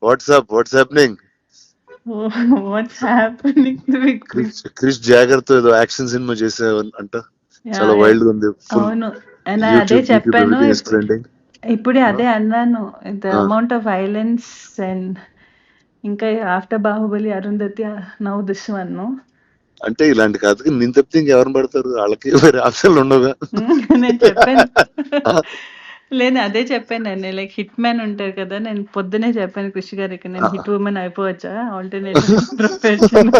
Watts happening? What's happening with Krish Jagar తో ఏదో action cinema చేసావు అంట. యా చాలా వైల్డ్ గా ఉంది. ఫుల్ అవును. అండ్ అదే యూట్యూబ్ చెప్పాను. Everything is trending. ఇప్పుడే అదే అన్నాను. The amount of violence and ఇంకా after Baahubali Arundhati now this one. అంటే ఇలాంటి కథకి నేను తప్పితే ఇంకెవరిని పడతారు? వాళ్ళకి వేరే ఆప్షన్లు ఉండవుగా. నేను చెప్పాను. లేదు అదే చెప్పాను నేను. లైక్ హిట్ మ్యాన్ ఉంటారు కదా, నేను పొద్దునే చెప్పాను కృషి గారికి, నేను హిట్ ఉమెన్ అయిపోవచ్చా ఆల్టర్నేటివ్ ప్రొఫెషన్.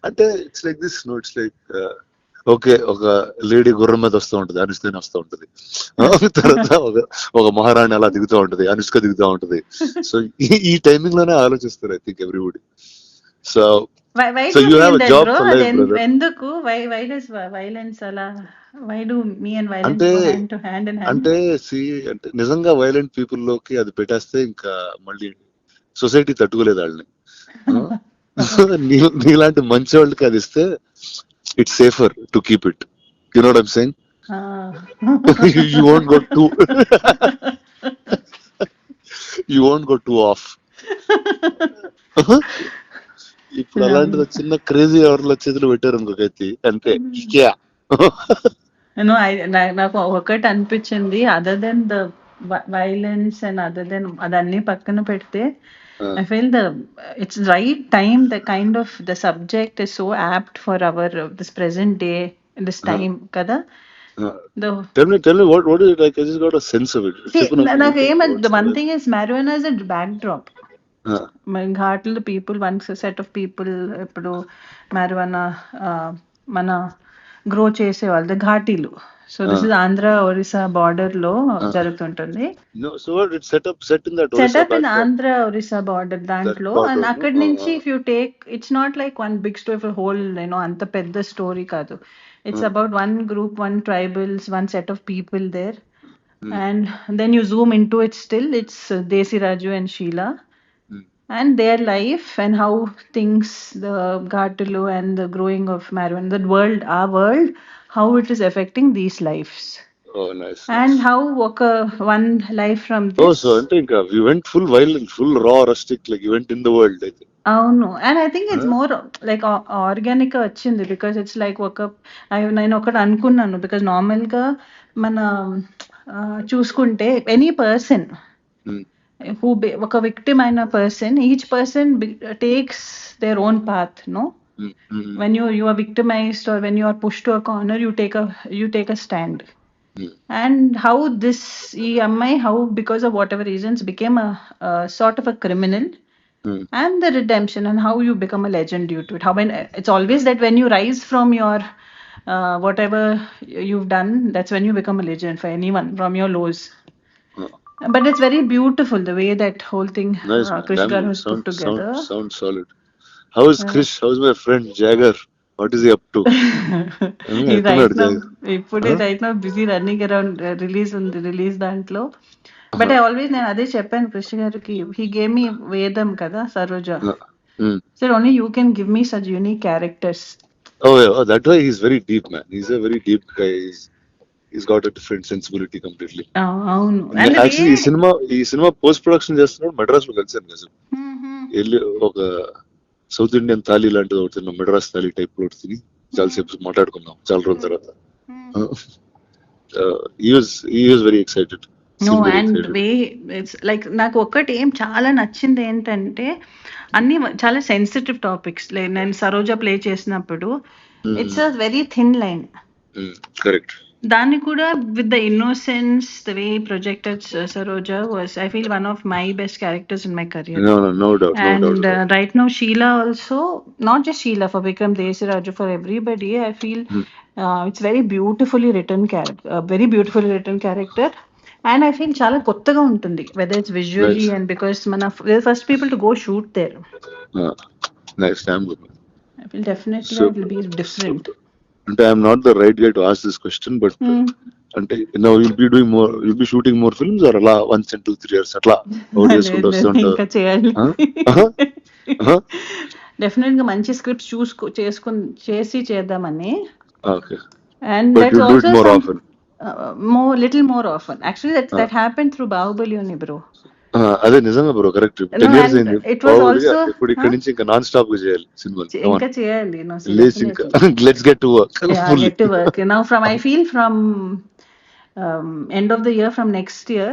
అంటే it's like this no, it's like okay, ఒక లేడీ గుర్రం మీద వస్తూ ఉంటది, అనుష్కని వస్తూ ఉంటది. తర్వాత ఒక మహారాణి అలా దిగుతూ ఉంటది, అనుష్క దిగుతూ ఉంటది. సో ఈ టైమింగ్ లోనే ఆలోచిస్తారు I think everybody. So Why so do you you feel have that, job bro? For life brother. ఎందుకు why does violence అలా, why do me and violence అంటే go hand to hand in hand? అంటే అంటే నిజంగా violent people లోకి అది పెట్టేస్తే ఇంకా మళ్ళీ సొసైటీ తట్టుకోలేదు వాళ్ళని. నీలాంటి మంచి వాళ్ళకి అది ఇస్తే it's safer to keep it. You know what I'm saying? You won't go too you won't go too off. ఇప్పుడు అలాంటిది చిన్న క్రేజీ ఎవరిలో చేతులు పెట్టారు ఇంకొకటి అంతే. నాకు ఒకటి అనిపించింది, other then the violence and other then అదన్నీ పక్కన పెడితే, I feel it's right time, the kind of the subject is so apt for our this present day, this time kada. Tell me what is it like? I just got a sense of it. See, the one thing is marijuana is a backdrop. ఘాట్లు people, one set of people ఇప్పుడు marijuana మన grow చేసేవాళ్ళు ఘాటీలు. So this is Andhra Orissa border లో జరుగుతుంటుంది. Setup in Andhra Orissa border దాంట్లో. And అక్కడి నుంచి if you take, it's not like one big story for whole అంత పెద్ద స్టోరీ కాదు. It's about one group, one tribals, one set of people there. And then you zoom into it, still it's Desi Raju and Sheila and their life and how things, the Ghatalu and the growing of marijuana, the world, our world, how it is affecting these lives. Oh, nice. And how one life from this. Oh, so I think we went full violent, full raw, rustic, like you went in the world, I think. అవును. And I think it's more like organic గా వచ్చింది, because it's like నేను ఒకటి అనుకున్నాను, because normal గా మన చూసుకుంటే any person who ఒక విక్టిమ్ అయిన person, each person takes their own path, no. when you are victimized or when you are pushed to a corner, you take a stand. And how this ఈ అమ్మాయి, how because of whatever reasons became a sort of a criminal. And the redemption and how you become a legend due to it. How when it's always that when you rise from your whatever you've done, that's when you become a legend for anyone from your lows. But it's very beautiful the way that whole thing Krish Garu has put together. Sounds solid. How is Krish? How's my friend Jagger? What is he up to? right now busy running around release దాంట్లో. But I always, నేను అదే చెప్పాను కృష్ణ గారికి, he gave me వేదం కదా Saroja, sir only you can give me such unique characters. Oh, that way he's very deep, man. He's a very deep guy. He's got a different sensibility completely. అవును. Actually ఈ cinema post production చేస్తున్నాడు మెడ్రాస్ లో కలిసాను కదా. వెళ్ళి ఒక south Indian thali లాంటిది ఒకటి తిన్నాం, మెడ్రాస్ థాలీ టైప్ లో ఒకటి తిని చాలాసేపు మాట్లాడుకున్నాం చాలా రోజుల తర్వాత. he was very excited. No and way it's like, నాకు ఒక్కటి ఏం చాలా నచ్చింది ఏంటంటే, అన్ని చాలా సెన్సిటివ్ టాపిక్స్. లైక్ నేను సరోజ ప్లే చేసినప్పుడు it's a very thin line. Correct. దాన్ని కూడా with the innocence, the way projected Saroja was, I feel one of my best characters in my career. No doubt. And right now Sheila also, not just Sheila, for Vikram, Desi Raju, for everybody, I feel it's very beautifully written character, very beautifully written character. And I feel చాలా కొత్తగా ఉంటుంది, whether it's visually and because we're the first people to go shoot there. Nice. I feel definitely it will be different. అంటే I'm not the right guy to ask this question, but అంటే now you'll be shooting more films or అలా once in 2-3 years అట్లా out చేసుకుంటూ వస్తుంటారు? ఇంకా చేయాలి. Definite గా మంచి స్క్రిప్ట్స్ చేసి చేద్దామని. Okay. And But that's you'll do it also more often. little more often. Actually that happened through Bahubali only, bro. అదే నిజంగా bro correct. No, 10 years and అయింది it was బాహుబలి. also, ఇప్పుడు ఇక్కడి నుంచి ఇంకా నాన్ స్టాప్ గా చేయాలి సినిమాలు. ఇంకా చేయాలి, no, so లేచి ఇంకా definitely. Let's get to work Yeah, fully. get to work. Now I feel from end of the year, from next year,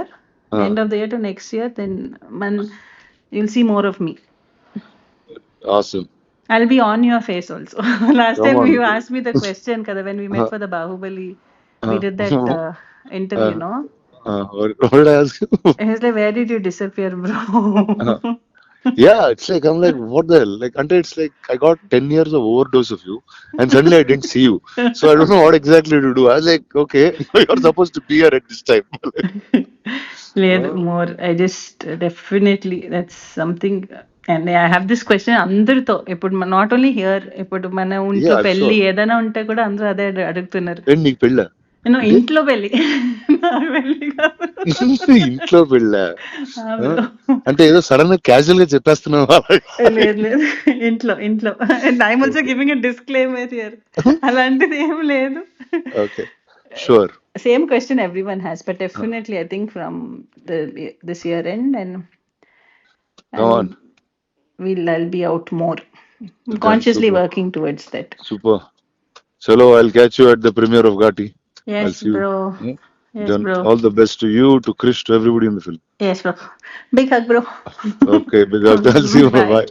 end of the year to next year, then you'll see more of me. Awesome. I'll be on your face also. Last Come time on. you asked me the question, kada, when we met for the Bahubali, we did that interview, no? What did I ask you? He was like, where did you disappear, bro? Yeah, it's like I'm like, what the hell? Like, until it's like I got 10 years of overdose of you, and suddenly I didn't see you. So I don't know what exactly to do. I was like, okay, you're supposed to be here at this time. లేదు, more. I just definitely, that's something. And I have this question అందరితో, ఇప్పుడు not only here, ఇప్పుడు మన ఇంట్లో Yeah, I'm పెళ్లి sure. ఏదైనా ఉంటే కూడా అందరూ అదే అడుగుతున్నారు. ఏంటి నీకు పెళ్ళా? నేను ఇంట్లో పెళ్లి, నాకు పెళ్లి కాదు. ఇంట్లో పెళ్ళా? ఆ bro. అంటే ఏదో సడన్ గా క్యాజువల్ గా చెప్పేస్తున్నావా? లేదు లేదు, ఇంట్లో ఇంట్లో. And I'm also giving a disclaimer here. అలాంటిది ఏం లేదు. Okay, sure. Same question everyone has, but definitely I think from this year end, and Come on. I'll be out more. I'm consciously super. working towards that. Super. Chalo, I'll catch you at the premiere of Ghati. I'll Yes, see you. bro. Yes, Then bro. all the best to you, to Krish, to everybody in the film. Yes, bro. Big hug, bro. Okay, big up. I'll see you. Bye. Bye.